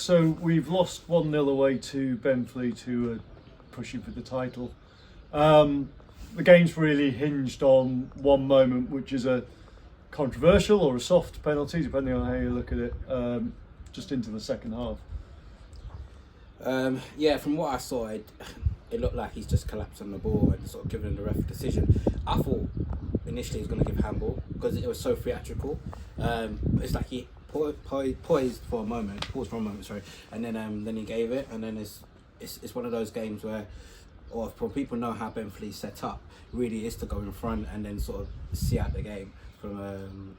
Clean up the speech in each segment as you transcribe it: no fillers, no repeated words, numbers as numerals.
So we've lost 1-0 away to Benfleet, who are pushing for the title. The game's really hinged on one moment, which is a controversial or a soft penalty, depending on how you look at it, just into the second half. Yeah, from what I saw, it looked like he's just collapsed on the ball and sort of given the ref a decision. I thought initially he was going to give handball because it was so theatrical. It's like he paused for a moment, and then he gave it, and then it's one of those games where, or for people know how Benfleet's set up, really is to go in front and then sort of see out the game from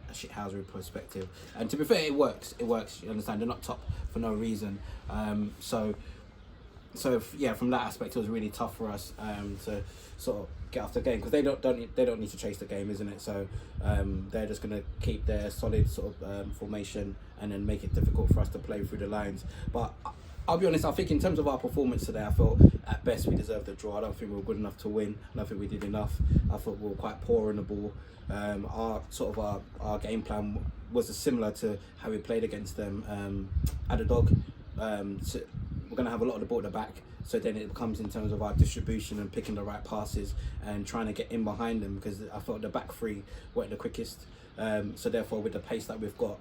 a shithousery perspective. And to be fair, it works. You understand? They're not top for no reason. So yeah, from that aspect, it was really tough for us to sort of get off the game because they don't need to chase the game, isn't it? So they're just going to keep their solid sort of formation and then make it difficult for us to play through the lines. But I'll be honest, I think in terms of our performance today, I felt at best we deserved the draw. I don't think we were good enough to win. I don't think we did enough. I thought we were quite poor in the ball. Our game plan was similar to how we played against them at the Dog. So we're going to have a lot of the ball at the back, so then it becomes in terms of our distribution and picking the right passes and trying to get in behind them, because I felt the back three weren't the quickest. So therefore, with the pace that we've got,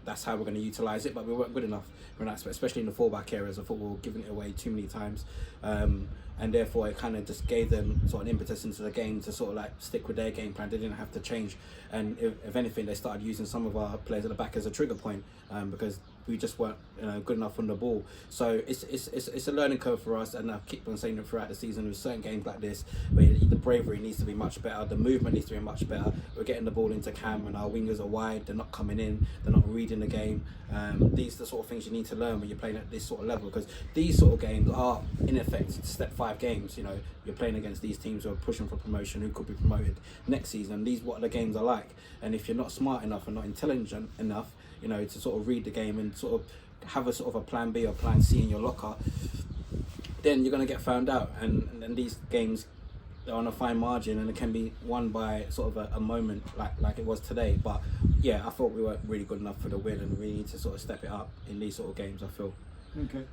that's how we're going to utilise it, but we weren't good enough for that, especially in the fullback areas. I thought we were giving it away too many times, and therefore it kind of just gave them sort of an impetus into the game to sort of like stick with their game plan. They didn't have to change, and if anything, they started using some of our players at the back as a trigger point, because we just weren't good enough on the ball. So it's a learning curve for us, and I keep on saying it throughout the season with certain games like this, where the bravery needs to be much better, the movement needs to be much better. We're getting the ball into Cam and our wingers are wide, they're not coming in, they're not reading the game. These are the sort of things you need to learn when you're playing at this sort of level, because these sort of games are in effect step 5 games. You're playing against these teams who are pushing for promotion, who could be promoted next season. These what the games are like, and if you're not smart enough and not intelligent enough, to sort of read the game and sort of have a sort of a plan B or plan C in your locker, then you're going to get found out. And these games are on a fine margin, and it can be won by sort of a moment like it was today. But yeah, I thought we weren't really good enough for the win, and we need to sort of step it up in these sort of games, I feel. Okay.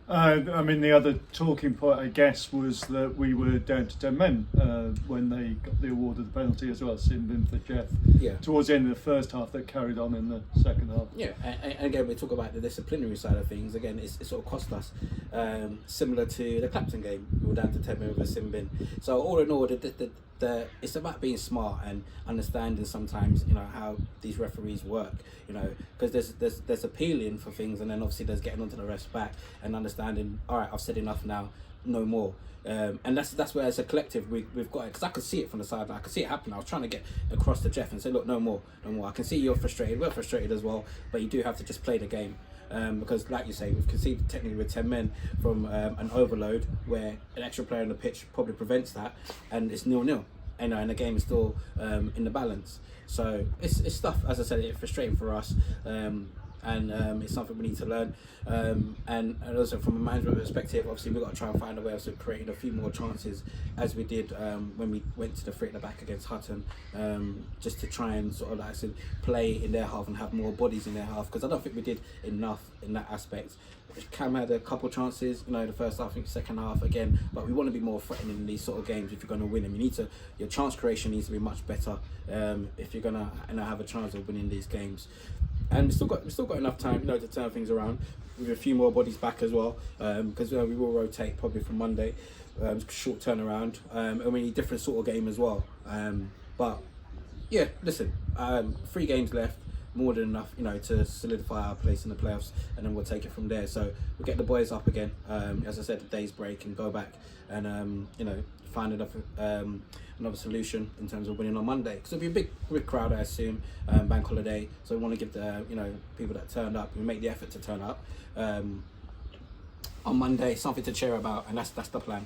The other talking point, I guess, was that we were down to 10 men when they got the award of the penalty as well, Simbin for Geoff. Yeah. Towards the end of the first half, that carried on in the second half. Yeah, and again, we talk about the disciplinary side of things. Again, it sort of cost us, similar to the Clapton game. We were down to 10 men with a Simbin. So all in all, it's about being smart and understanding sometimes, how these referees work, because there's appealing for things, and then obviously there's getting onto the ref's back and understanding, all right, I've said enough now, no more. And that's where as a collective we've got it, because I could see it from the side, I could see it happen. I was trying to get across to Geoff and say, look, no more. I can see you're frustrated, we're frustrated as well, but you do have to just play the game. Because like you say, we've conceded technically with 10 men from an overload where an extra player on the pitch probably prevents that, and it's 0-0, and the game is still in the balance. So it's stuff, as I said, it's frustrating for us, and it's something we need to learn, and also from a management perspective, obviously we've got to try and find a way of creating a few more chances, as we did when we went to the free at the back against Hutton, just to try and sort of, like I said, play in their half and have more bodies in their half, because I don't think we did enough in that aspect. Cam had a couple chances, the first half, I think second half again, but we want to be more threatening in these sort of games if you're going to win them. Your chance creation needs to be much better if you're going to have a chance of winning these games. And we've still got enough time, to turn things around with a few more bodies back as well, because we will rotate probably from Monday, short turnaround, and we need a different sort of game as well. But yeah, listen, 3 games left, more than enough, to solidify our place in the playoffs, and then we'll take it from there. So we'll get the boys up again, as I said, a day's break, and go back and find another solution in terms of winning on Monday, because it'll be a big crowd, I assume, bank holiday. So we want to give the people that turned up, we make the effort to turn up on Monday, something to cheer about, and that's the plan.